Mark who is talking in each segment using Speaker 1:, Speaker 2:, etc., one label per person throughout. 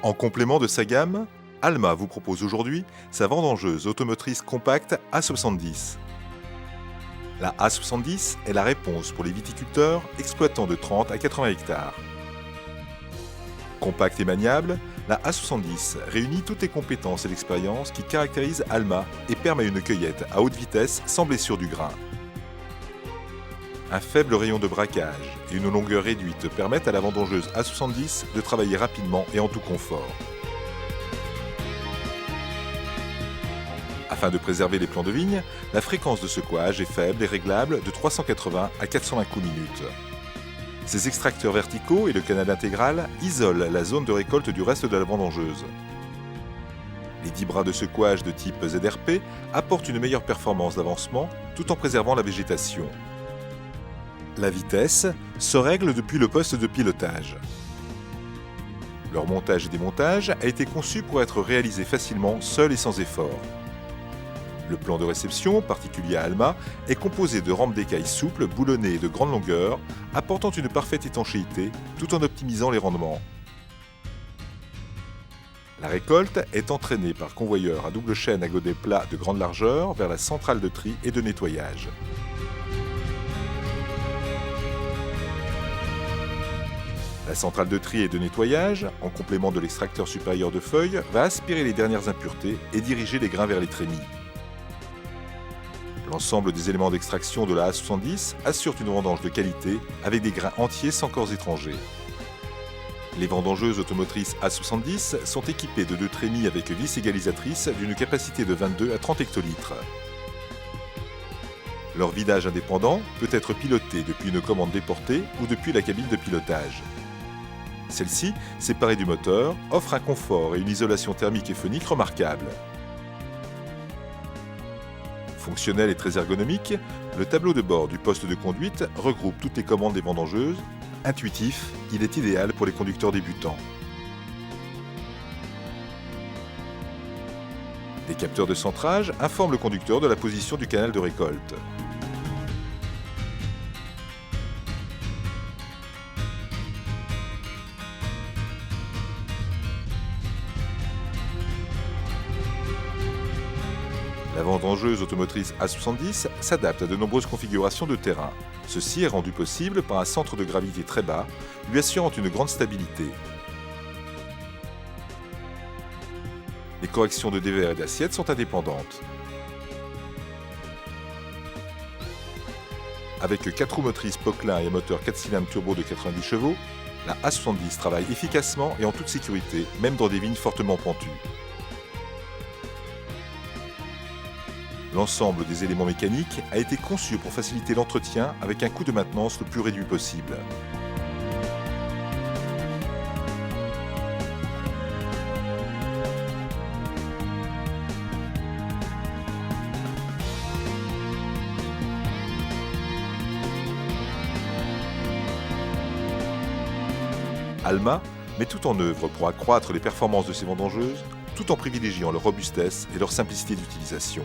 Speaker 1: En complément de sa gamme, Alma vous propose aujourd'hui sa vendangeuse automotrice compacte A70. La A70 est la réponse pour les viticulteurs exploitant de 30 à 80 hectares. Compacte et maniable, la A70 réunit toutes les compétences et l'expérience qui caractérisent Alma et permet une cueillette à haute vitesse sans blessure du grain. Un faible rayon de braquage et une longueur réduite permettent à la vendangeuse A70 de travailler rapidement et en tout confort. Afin de préserver les plants de vigne, la fréquence de secouage est faible et réglable de 380 à 420 coups minute. Ces extracteurs verticaux et le canal intégral isolent la zone de récolte du reste de la vendangeuse. Les 10 bras de secouage de type ZRP apportent une meilleure performance d'avancement tout en préservant la végétation. La vitesse se règle depuis le poste de pilotage. Leur montage et démontage a été conçu pour être réalisé facilement, seul et sans effort. Le plan de réception, particulier à Alma, est composé de rampes d'écailles souples, boulonnées et de grande longueur, apportant une parfaite étanchéité tout en optimisant les rendements. La récolte est entraînée par convoyeur à double chaîne à godets plats de grande largeur vers la centrale de tri et de nettoyage. La centrale de tri et de nettoyage, en complément de l'extracteur supérieur de feuilles, va aspirer les dernières impuretés et diriger les grains vers les trémies. L'ensemble des éléments d'extraction de la A70 assure une vendange de qualité avec des grains entiers sans corps étrangers. Les vendangeuses automotrices A70 sont équipées de 2 trémies avec vis égalisatrices d'une capacité de 22 à 30 hectolitres. Leur vidage indépendant peut être piloté depuis une commande déportée ou depuis la cabine de pilotage. Celle-ci, séparée du moteur, offre un confort et une isolation thermique et phonique remarquables. Fonctionnel et très ergonomique, le tableau de bord du poste de conduite regroupe toutes les commandes des vendangeuses. Intuitif, il est idéal pour les conducteurs débutants. Des capteurs de centrage informent le conducteur de la position du canal de récolte. La vendangeuse automotrice A70 s'adapte à de nombreuses configurations de terrain. Ceci est rendu possible par un centre de gravité très bas, lui assurant une grande stabilité. Les corrections de dévers et d'assiette sont indépendantes. Avec 4 roues motrices Poquelin et un moteur 4 cylindres turbo de 90 chevaux, la A70 travaille efficacement et en toute sécurité, même dans des vignes fortement pentues. L'ensemble des éléments mécaniques a été conçu pour faciliter l'entretien avec un coût de maintenance le plus réduit possible. Alma met tout en œuvre pour accroître les performances de ses vendangeuses, tout en privilégiant leur robustesse et leur simplicité d'utilisation.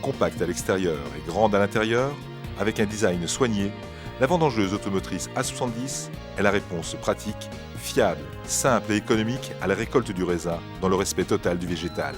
Speaker 1: Compacte à l'extérieur et grande à l'intérieur, avec un design soigné, la vendangeuse automotrice A70 est la réponse pratique, fiable, simple et économique à la récolte du raisin dans le respect total du végétal.